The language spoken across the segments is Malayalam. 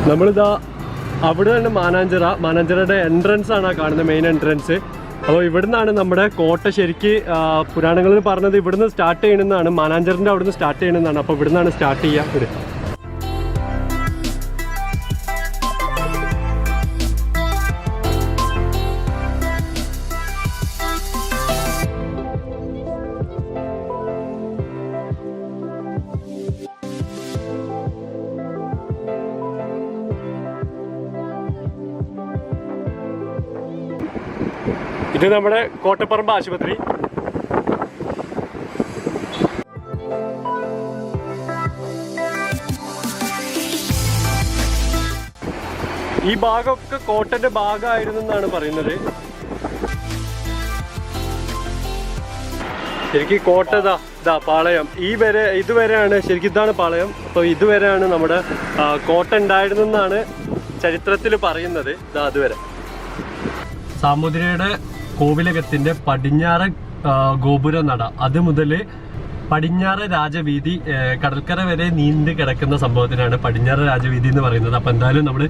നമ്മളിതാ അവിടെ തന്നെ മാനാഞ്ചിറയുടെ എൻട്രൻസ് ആണ് കാണുന്നത്, മെയിൻ എൻട്രൻസ്. അപ്പോൾ ഇവിടുന്നാണ് നമ്മുടെ കോട്ട ശരിക്ക് പുരാണങ്ങളിൽ പറഞ്ഞത് ഇവിടുന്ന് സ്റ്റാർട്ട് ചെയ്യണമെന്നാണ്, മാനാഞ്ചിറൻ്റെ അവിടുന്ന് സ്റ്റാർട്ട് ചെയ്യണമെന്നാണ്. അപ്പോൾ ഇവിടുന്നാണ് സ്റ്റാർട്ട് ചെയ്യുക. ഇത് നമ്മുടെ കോട്ടപ്പറമ്പ് ആശുപത്രി. ഈ ഭാഗമൊക്കെ കോട്ടന്റെ ഭാഗമായിരുന്നു എന്നാണ് പറയുന്നത്. ശരിക്കും കോട്ട ഇതാ പാളയം, ഇതുവരെയാണ് ശരിക്കും, ഇതാണ് പാളയം. അപ്പോൾ ഇതുവരെയാണ് നമ്മുടെ കോട്ട ഉണ്ടായിരുന്നെന്നാണ് ചരിത്രത്തിൽ പറയുന്നത്. ഇതാ അതുവരെ സാമൂതിരിയുടെ കോവിലകത്തിന്റെ പടിഞ്ഞാറ് ഗോപുര നട, അത് മുതൽ പടിഞ്ഞാറ് രാജവീതി കടൽക്കര വരെ നീണ്ടു കിടക്കുന്ന സംഭവത്തിനാണ് പടിഞ്ഞാറ് രാജവീതി എന്ന് പറയുന്നത്. അപ്പൊ എന്തായാലും നമ്മൾ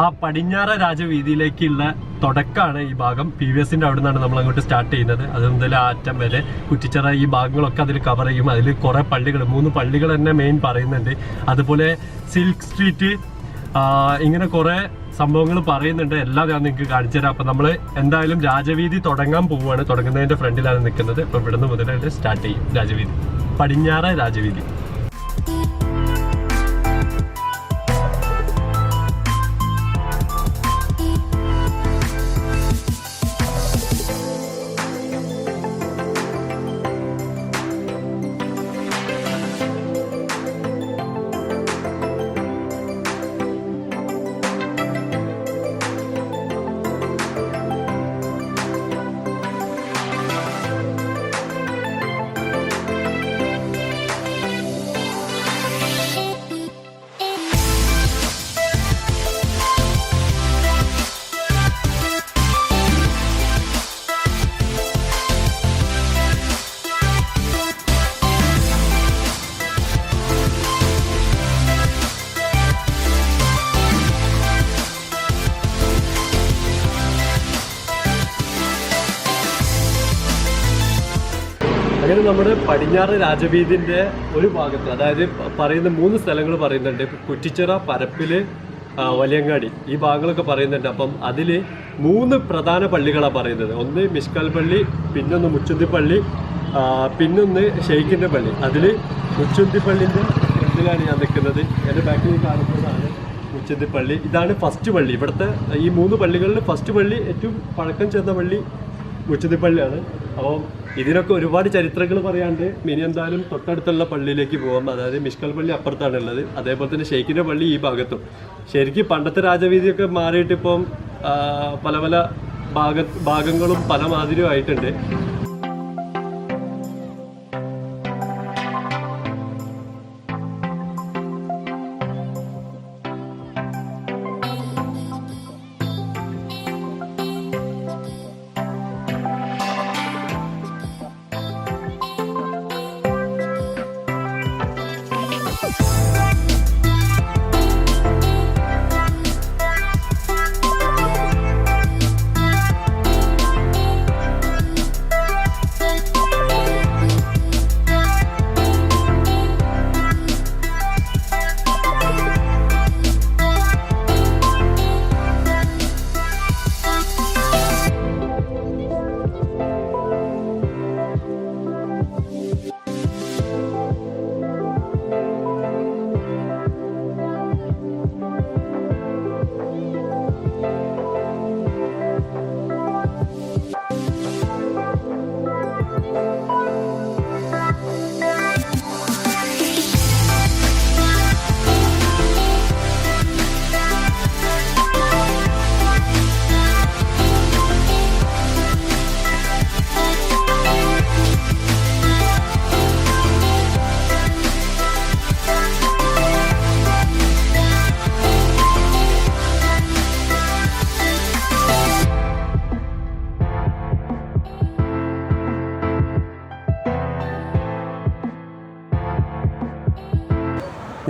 ആ പടിഞ്ഞാറ് രാജവീതിയിലേക്കുള്ള തുടക്കമാണ് ഈ ഭാഗം. PVSന്റെ അവിടെ നിന്നാണ് നമ്മൾ അങ്ങോട്ട് സ്റ്റാർട്ട് ചെയ്യുന്നത്. അത് മുതൽ ആറ്റം വരെ കുറ്റിച്ചിറ ഈ ഭാഗങ്ങളൊക്കെ അതിൽ കവർ ചെയ്യും. അതിൽ കുറെ പള്ളികൾ, 3 പള്ളികൾ തന്നെ മെയിൻ പറയുന്നുണ്ട്. അതുപോലെ സിൽക്ക് സ്ട്രീറ്റ്, ഇങ്ങനെ കുറെ സംഭവങ്ങൾ പറയുന്നുണ്ട്. എല്ലാം ഞാൻ നിങ്ങൾക്ക് കാണിച്ചു തരാം. അപ്പൊ നമ്മൾ എന്തായാലും രാജവീതി തുടങ്ങാൻ പോവുകയാണ്. തുടങ്ങുന്നതിന്റെ ഫ്രണ്ടിലാണ് നിൽക്കുന്നത്. അപ്പൊ ഇവിടുന്ന് മുതലായിട്ട് സ്റ്റാർട്ട് ചെയ്യും രാജവീതി, പടിഞ്ഞാറ രാജവീതി. അങ്ങനെ നമ്മുടെ പടിഞ്ഞാറ് രാജവീതിന്റെ ഒരു ഭാഗത്ത്, അതായത് പറയുന്ന 3 സ്ഥലങ്ങൾ പറയുന്നുണ്ട്. കുറ്റിച്ചിറ, പരപ്പില്, വലിയങ്ങാടി, ഈ ഭാഗങ്ങളൊക്കെ പറയുന്നുണ്ട്. അപ്പം അതിൽ 3 പ്രധാന പള്ളികളാണ് പറയുന്നത്. ഒന്ന് മിഷ്കൽ പള്ളി, പിന്നൊന്ന് മുച്ചുന്തിപ്പള്ളി, പിന്നൊന്ന് ഷെയ്ഖിൻ്റെ പള്ളി. അതിൽ മുച്ചുന്തിപ്പള്ളിൻ്റെ ഫ്രണ്ടിലാണ് ഞാൻ നിൽക്കുന്നത്. എൻ്റെ ബാക്കിൽ കാണുന്നതാണ് മുച്ചുന്തിപ്പള്ളി. ഇതാണ് ഫസ്റ്റ് പള്ളി. ഇവിടുത്തെ ഈ 3 പള്ളികളിൽ ഫസ്റ്റ് പള്ളി, ഏറ്റവും പഴക്കം ചെന്ന പള്ളി മുച്ചുന്തിപ്പള്ളിയാണ്. അപ്പോൾ ഇതിനൊക്കെ ഒരുപാട് ചരിത്രങ്ങൾ പറയാണ്ട് ഇനി എന്തായാലും തൊട്ടടുത്തുള്ള പള്ളിയിലേക്ക് പോകാം. അതായത് മിഷ്കൽ പള്ളി അപ്പുറത്താണ് ഉള്ളത്. അതേപോലെ തന്നെ ഷെയ്ഖിൻ്റെ പള്ളി ഈ ഭാഗത്തും. ശരിക്കും പണ്ടത്തെ രാജവീതിയൊക്കെ മാറിയിട്ട് ഇപ്പം പല പല ഭാഗങ്ങളും പല മാതിരിയും ആയിട്ടുണ്ട്.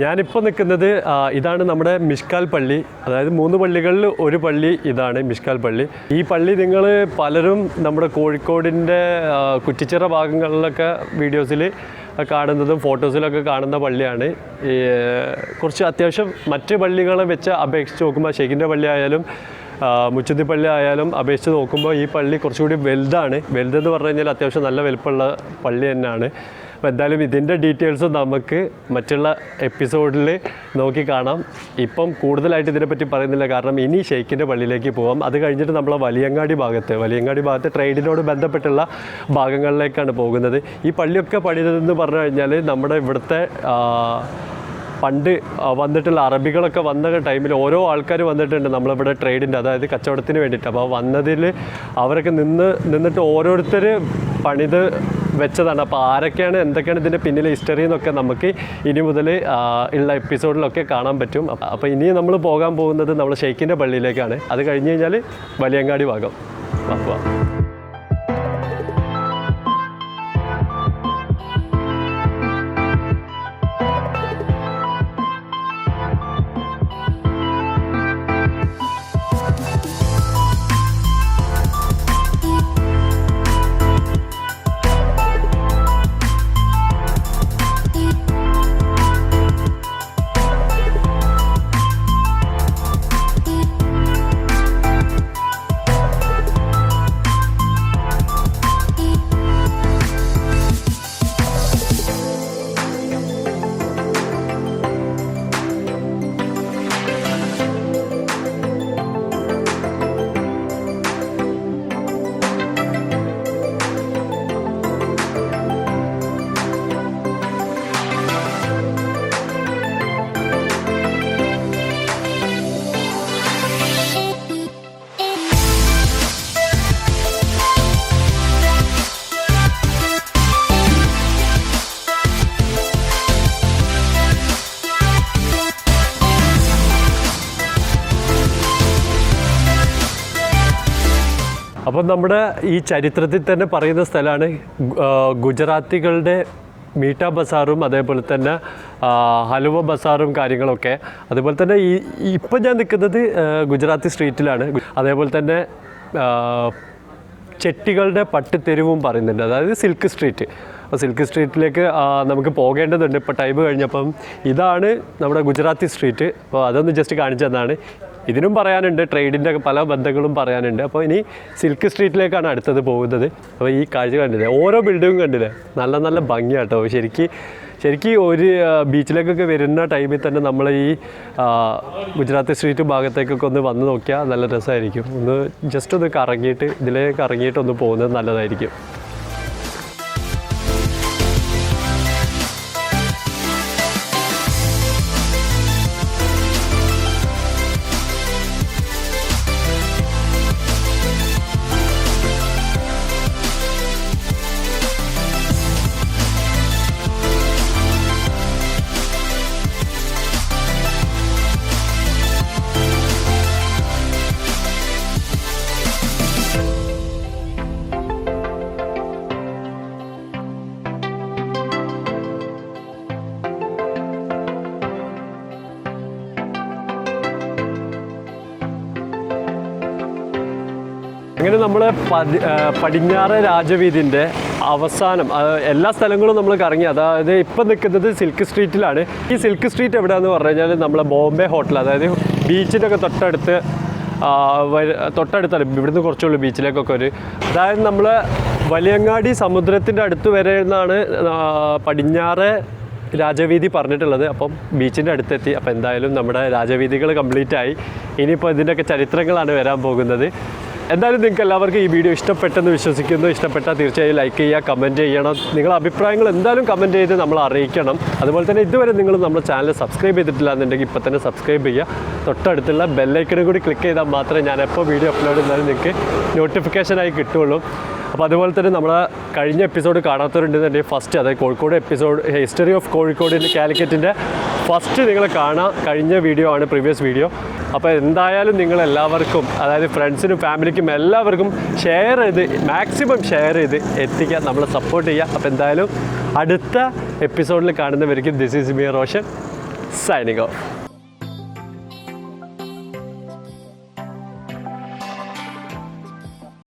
ഞാനിപ്പോൾ നിൽക്കുന്നത് ഇതാണ് നമ്മുടെ മിഷ്കാൽ പള്ളി. അതായത് 3 പള്ളികളിൽ ഒരു പള്ളി ഇതാണ് മിഷ്കാൽ പള്ളി. ഈ പള്ളി നിങ്ങൾ പലരും നമ്മുടെ കോഴിക്കോടിൻ്റെ കുറ്റിച്ചിറ ഭാഗങ്ങളിലൊക്കെ വീഡിയോസിൽ കാണുന്നതും ഫോട്ടോസിലൊക്കെ കാണുന്ന പള്ളിയാണ്. കുറച്ച് അത്യാവശ്യം മറ്റ് പള്ളികളെ വെച്ച് അപേക്ഷിച്ച് നോക്കുമ്പോൾ ഷെയ്ഖിൻ്റെ പള്ളി ആയാലും മുച്ചുന്തി പള്ളി ആയാലും അപേക്ഷിച്ച് നോക്കുമ്പോൾ ഈ പള്ളി കുറച്ചുകൂടി വലുതാണ്. വലുതെന്ന് പറഞ്ഞു കഴിഞ്ഞാൽ അത്യാവശ്യം നല്ല വലുപ്പമുള്ള പള്ളി തന്നെയാണ്. അപ്പോൾ എന്തായാലും ഇതിൻ്റെ ഡീറ്റെയിൽസ് നമുക്ക് മറ്റുള്ള എപ്പിസോഡിൽ നോക്കി കാണാം. ഇപ്പം കൂടുതലായിട്ട് ഇതിനെപ്പറ്റി പറയുന്നില്ല, കാരണം ഇനി ഷെയ്ഖിൻ്റെ പള്ളിയിലേക്ക് പോകാം. അത് കഴിഞ്ഞിട്ട് നമ്മളെ വലിയങ്ങാടി ഭാഗത്ത് ട്രേഡിനോട് ബന്ധപ്പെട്ടുള്ള ഭാഗങ്ങളിലേക്കാണ് പോകുന്നത്. ഈ പള്ളിയൊക്കെ പണിതതെന്ന് പറഞ്ഞു കഴിഞ്ഞാൽ നമ്മുടെ ഇവിടുത്തെ പണ്ട് വന്നിട്ടുള്ള അറബികളൊക്കെ വന്ന ടൈമിൽ ഓരോ ആൾക്കാർ വന്നിട്ടുണ്ട് നമ്മളിവിടെ ട്രേഡിൻ്റെ, അതായത് കച്ചവടത്തിന് വേണ്ടിയിട്ട്. അപ്പോൾ വന്നതിൽ അവരൊക്കെ നിന്നിട്ട് ഓരോരുത്തർ പണിത് വെച്ചതാണ്. അപ്പോൾ ആരൊക്കെയാണ് എന്തൊക്കെയാണ് ഇതിൻ്റെ പിന്നിലെ ഹിസ്റ്ററി എന്നൊക്കെ നമുക്ക് ഇനി മുതൽ ഉള്ള എപ്പിസോഡിലൊക്കെ കാണാൻ പറ്റും. അപ്പോൾ ഇനി നമ്മൾ പോകാൻ പോകുന്നത് നമ്മൾ ഷെയ്ഖിൻ്റെ പള്ളിയിലേക്കാണ്. അത് കഴിഞ്ഞ് കഴിഞ്ഞാൽ വലിയങ്ങാടി ഭാഗം. അപ്പോൾ അപ്പം നമ്മുടെ ഈ ചരിത്രത്തിൽ തന്നെ പറയുന്ന സ്ഥലമാണ് ഗുജറാത്തികളുടെ മീഠ ബസാറും അതേപോലെ തന്നെ ഹലുവ ബസാറും കാര്യങ്ങളൊക്കെ. അതുപോലെ തന്നെ ഇപ്പം ഞാൻ നിൽക്കുന്നത് ഗുജറാത്തി സ്ട്രീറ്റിലാണ്. അതേപോലെ തന്നെ ചെട്ടികളുടെ പട്ടുതെരുവും പറയുന്നുണ്ട്, അതായത് സിൽക്ക് സ്ട്രീറ്റ്. അപ്പോൾ സിൽക്ക് സ്ട്രീറ്റിലേക്ക് നമുക്ക് പോകേണ്ടതുണ്ട്. ഇപ്പോൾ ടൈം കഴിഞ്ഞപ്പം ഇതാണ് നമ്മുടെ ഗുജറാത്തി സ്ട്രീറ്റ്. അപ്പോൾ അതൊന്ന് ജസ്റ്റ് കാണിച്ചു തന്നാണ്. ഇതിനും പറയാനുണ്ട്, ട്രേഡിൻ്റെ പല ബന്ധങ്ങളും പറയാനുണ്ട്. അപ്പോൾ ഇനി സിൽക്ക് സ്ട്രീറ്റിലേക്കാണ് അടുത്തത് പോകുന്നത്. അപ്പോൾ ഈ കാഴ്ച കണ്ടില്ലേ, ഓരോ ബിൽഡിങ്ങും കണ്ടില്ലേ, നല്ല നല്ല ഭംഗിയാട്ടോ. ശരിക്കും ഒരു ബീച്ചിലേക്കൊക്കെ വരുന്ന ടൈമിൽ തന്നെ നമ്മൾ ഈ ഗുജറാത്തി സ്ട്രീറ്റ് ഭാഗത്തേക്കൊക്കെ ഒന്ന് വന്ന് നോക്കിയാൽ നല്ല രസമായിരിക്കും. ഒന്ന് ജസ്റ്റ് ഒന്ന് കറങ്ങിയിട്ട് ഇതിലേക്ക് ഇറങ്ങിയിട്ടൊന്ന് പോകുന്നത് നല്ലതായിരിക്കും. അങ്ങനെ നമ്മൾ പടിഞ്ഞാറ് രാജവീതിൻ്റെ അവസാനം എല്ലാ സ്ഥലങ്ങളും നമ്മൾ കറങ്ങി. അതായത് ഇപ്പം നിൽക്കുന്നത് സിൽക്ക് സ്ട്രീറ്റിലാണ്. ഈ സിൽക്ക് സ്ട്രീറ്റ് എവിടെയാണെന്ന് പറഞ്ഞു കഴിഞ്ഞാൽ നമ്മളെ ബോംബെ ഹോട്ടൽ, അതായത് ബീച്ചിൻ്റെ ഒക്കെ തൊട്ടടുത്താണ്. ഇവിടുന്ന് കുറച്ചുള്ളൂ ബീച്ചിലേക്കൊക്കെ അതായത് നമ്മൾ വലിയങ്ങാടി സമുദ്രത്തിൻ്റെ അടുത്ത് വരെ എന്നാണ് പടിഞ്ഞാറ് രാജവീതി പറഞ്ഞിട്ടുള്ളത്. അപ്പം ബീച്ചിൻ്റെ അടുത്തെത്തി. അപ്പോൾ എന്തായാലും നമ്മുടെ രാജവീതികൾ കംപ്ലീറ്റ് ആയി. ഇനിയിപ്പോൾ ഇതിൻ്റെയൊക്കെ ചരിത്രങ്ങളാണ് വരാൻ പോകുന്നത്. എന്തായാലും നിങ്ങൾക്ക് എല്ലാവർക്കും ഈ വീഡിയോ ഇഷ്ടപ്പെട്ടെന്ന് വിശ്വസിക്കുന്നു. ഇഷ്ടപ്പെട്ടാൽ തീർച്ചയായും ലൈക്ക് ചെയ്യുക, കമൻറ്റ് ചെയ്യണം. നിങ്ങളുടെ അഭിപ്രായങ്ങൾ എന്തായാലും കമൻറ്റ് ചെയ്ത് നമ്മൾ അറിയിക്കണം. അതുപോലെ തന്നെ ഇതുവരെ നിങ്ങൾ നമ്മുടെ ചാനൽ സബ്സ്ക്രൈബ് ചെയ്തിട്ടില്ല എന്നുണ്ടെങ്കിൽ ഇപ്പോൾ തന്നെ സബ്സ്ക്രൈബ് ചെയ്യുക. തൊട്ടടുത്തുള്ള ബെല്ലൈക്കനും കൂടി ക്ലിക്ക് ചെയ്താൽ മാത്രമേ ഞാൻ എപ്പോൾ വീഡിയോ അപ്ലോഡ് ചെയ്താലും നിങ്ങൾക്ക് നോട്ടിഫിക്കേഷനായി കിട്ടുള്ളൂ. അപ്പോൾ അതുപോലെ തന്നെ നമ്മളെ കഴിഞ്ഞ എപ്പിസോഡ് കാണാത്തവരുണ്ടെന്നുണ്ടെങ്കിൽ ഫസ്റ്റ്, അതായത് കോഴിക്കോട് എപ്പിസോഡ് ഹിസ്റ്ററി ഓഫ് കോഴിക്കോടിൻ്റെ കാലിക്കറ്റിൻ്റെ ഫസ്റ്റ് നിങ്ങൾ കാണാം. കഴിഞ്ഞ വീഡിയോ ആണ്, പ്രീവിയസ് വീഡിയോ. അപ്പോൾ എന്തായാലും നിങ്ങളെല്ലാവർക്കും, അതായത് ഫ്രണ്ട്സിനും ഫാമിലിക്കും എല്ലാവർക്കും ഷെയർ ചെയ്ത് മാക്സിമം ഷെയർ ചെയ്ത് എത്തിക്കുക, നമ്മളെ സപ്പോർട്ട് ചെയ്യുക. അപ്പോൾ എന്തായാലും അടുത്ത എപ്പിസോഡിൽ കാണുന്നവരിക്കും this is me Roshan signing of.